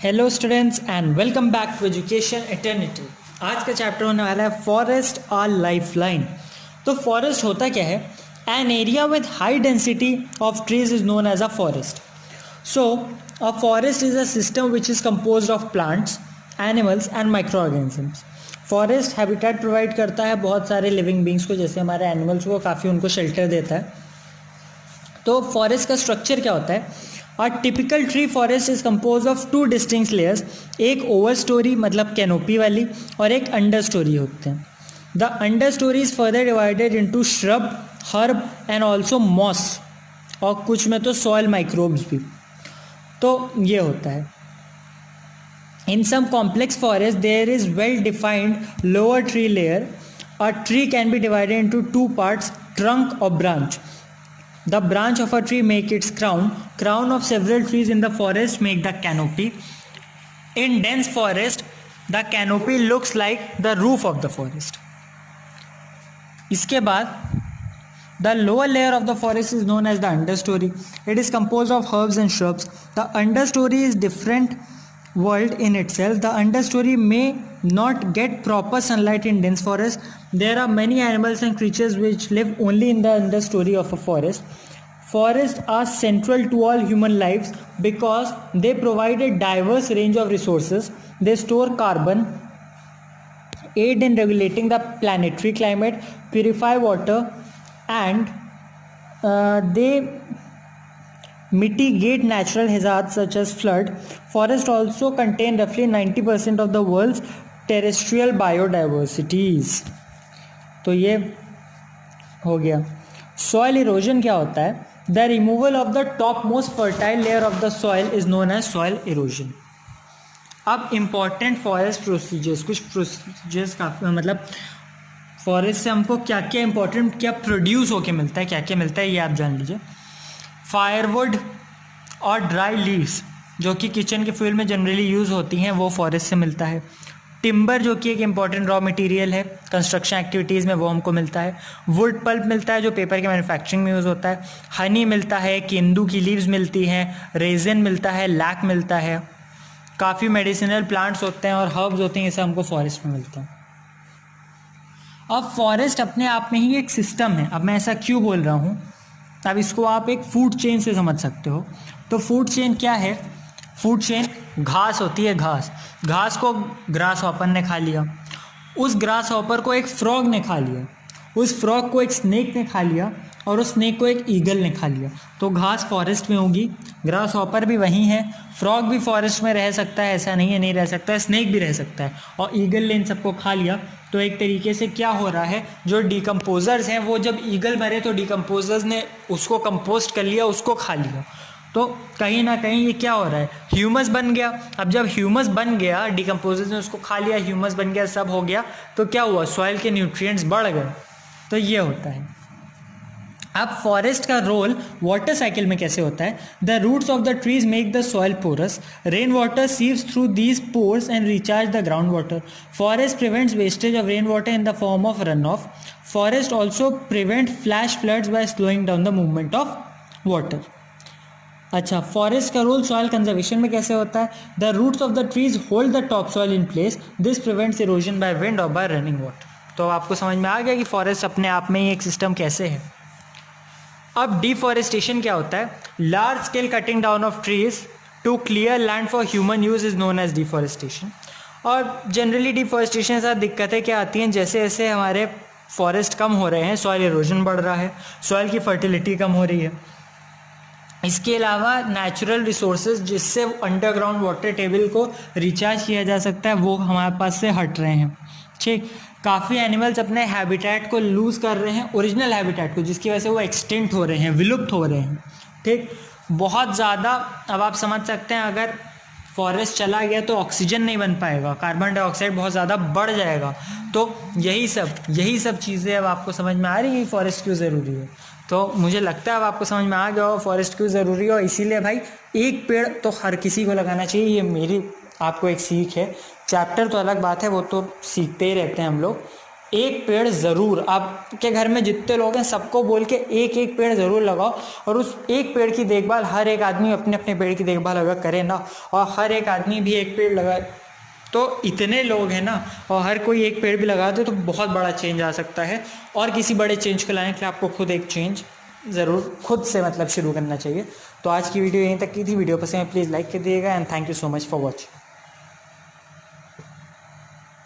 Hello students and welcome back to education eternity. आज का chapter होने वाला है फॉरेस्ट आर लाइफ लाइन। तो फॉरेस्ट होता क्या है? An area with high density of trees is known as a forest. So a forest is a system which is composed of plants, animals and microorganisms. Forest habitat provide करता है बहुत सारे living beings को, जैसे हमारे animals को काफ़ी उनको शेल्टर देता है। तो फॉरेस्ट का स्ट्रक्चर क्या होता है? A typical tree forest is compose of two distinct layers, एक ओवर स्टोरी मतलब कैनोपी वाली और एक अंडर स्टोरी होते हैं। The understory is further divided into shrub, herb and also moss, और कुछ में तो सॉइल माइक्रोब्स भी। तो ये होता है। In some complex forests, there is well-defined lower tree layer. A tree can be divided into two parts, trunk or branch. The branch of a tree make its crown. Crown of several trees in the forest make the canopy. In dense forest, the canopy looks like the roof of the forest. इसके बाद the lower layer of the forest is known as the understory. It is composed of herbs and shrubs. The understory is different world in itself. The understory may not get proper sunlight in dense forest. There are many animals and creatures which live only in the understory of a forest. Forests are central to all human lives because they provide a diverse range of resources. They store carbon, aid in regulating the planetary climate, purify water, and they mitigate natural hazards such as flood. Forests also contain roughly 90% of the world's terrestrial biodiversities. तो ये हो गया। Soil erosion क्या होता है? The removal of the topmost fertile layer of the soil is known as soil erosion. अब important forest procedures, कुछ procedures काफ़ी मतलब फॉरेस्ट से हमको क्या क्या इंपॉर्टेंट क्या प्रोड्यूस होके मिलता है, क्या क्या मिलता है, ये आप जान लीजिए। फायरवुड और ड्राई लीव्स जो कि किचन के फ्यूल में जनरली यूज़ होती हैं वो फॉरेस्ट से मिलता है। टिम्बर जो कि एक इम्पॉर्टेंट रॉ मटेरियल है कंस्ट्रक्शन एक्टिविटीज़ में, वो हमको मिलता है। वुड पल्प मिलता है जो पेपर के मैन्युफैक्चरिंग में यूज़ होता है। हनी मिलता है, केंदू की लीव्स मिलती हैं, रेजिन मिलता है, लैक मिलता है। काफ़ी मेडिसिनल प्लांट्स होते हैं और हर्ब्स होते हैं, ये सब हमको फॉरेस्ट में मिलता है। अब फॉरेस्ट अपने आप में ही एक सिस्टम है। अब मैं ऐसा क्यों बोल रहा हूँ? अब इसको आप एक फूड चेन से समझ सकते हो। तो फूड चेन क्या है? फूड चेन घास होती है। घास को ग्रास हॉपर ने खा लिया, उस ग्रास हॉपर को एक फ्रॉग ने खा लिया, उस फ्रॉग को एक स्नेक ने खा लिया और उस स्नेक को एक ईगल ने खा लिया। तो घास फॉरेस्ट में होगी, ग्रास हॉपर भी वहीं है, फ्रॉग भी फॉरेस्ट में रह सकता है, ऐसा नहीं है नहीं रह सकता है, स्नेक भी रह सकता है, और ईगल ने इन सबको खा लिया। तो एक तरीके से क्या हो रहा है, जो डिकम्पोजर्स हैं वो जब ईगल मरे तो डिकम्पोजर्स ने उसको कंपोस्ट कर लिया, उसको खा लिया। तो कहीं ना कहीं ये क्या हो रहा है, ह्यूमस बन गया। अब जब ह्यूमस बन गया, डिकम्पोजर्स ने उसको खा लिया, ह्यूमस बन गया, सब हो गया, तो क्या हुआ, सॉइल के न्यूट्रिएंट्स बढ़ गए। तो ये होता है। अब फॉरेस्ट का रोल वाटर साइकिल में कैसे होता है? The roots of the trees make the soil porous, rain water sieves through these pores and recharge the ground water. Forest prevents wastage of rain water in the form of run off. Forest also prevent flash floods by slowing down the movement of water. अच्छा, forest का role soil conservation में कैसे होता है? The roots of the trees hold the top soil in place, this prevents erosion by wind और bye running water. तो आपको समझ में आ गया कि फॉरेस्ट अपने आप में ही एक सिस्टम कैसे है। अब डिफॉरेस्टेशन क्या होता है? Large scale cutting down of trees to clear land for human use is known as deforestation. और जनरली डिफॉरेस्टेशन से दिक्कतें क्या आती हैं? जैसे जैसे हमारे फॉरेस्ट कम हो रहे हैं, सॉइल इरोजन बढ़ रहा है, सॉइल की फर्टिलिटी कम हो रही है। इसके अलावा नेचुरल रिसोर्सेज जिससे अंडरग्राउंड वाटर टेबल को रिचार्ज किया जा सकता है वो हमारे पास से हट रहे हैं। ठीक, काफ़ी एनिमल्स अपने हैबिटेट को लूज़ कर रहे हैं, ओरिजिनल हैबिटेट को, जिसकी वजह से वो एक्सटिंक्ट हो रहे हैं, विलुप्त हो रहे हैं। ठीक, बहुत ज़्यादा। अब आप समझ सकते हैं अगर फॉरेस्ट चला गया तो ऑक्सीजन नहीं बन पाएगा, कार्बन डाइऑक्साइड बहुत ज़्यादा बढ़ जाएगा। तो यही सब चीज़ें अब आपको समझ में आ रही है फॉरेस्ट क्यों ज़रूरी है। तो मुझे लगता है अब आपको समझ में आ गया हो फॉरेस्ट क्यों ज़रूरी है, और इसीलिए भाई एक पेड़ तो हर किसी को लगाना चाहिए। ये मेरी आपको एक सीख है। चैप्टर तो अलग बात है, वो तो सीखते ही रहते हैं हम लोग। एक पेड़ ज़रूर, आपके घर में जितने लोग हैं सबको बोल के एक एक पेड़ ज़रूर लगाओ, और उस एक पेड़ की देखभाल हर एक आदमी अपने अपने पेड़ की देखभाल अगर करे ना, और हर एक आदमी भी एक पेड़ लगाए, तो इतने लोग हैं ना, और हर कोई एक पेड़ भी लगा दे तो बहुत बड़ा चेंज आ सकता है। और किसी बड़े चेंज को लाने के लिए आपको खुद एक चेंज ज़रूर खुद से मतलब शुरू करना चाहिए। तो आज की वीडियो यहीं तक की थी। वीडियो पसंद है प्लीज़ लाइक कर दिएगा, and thank you so much for watching.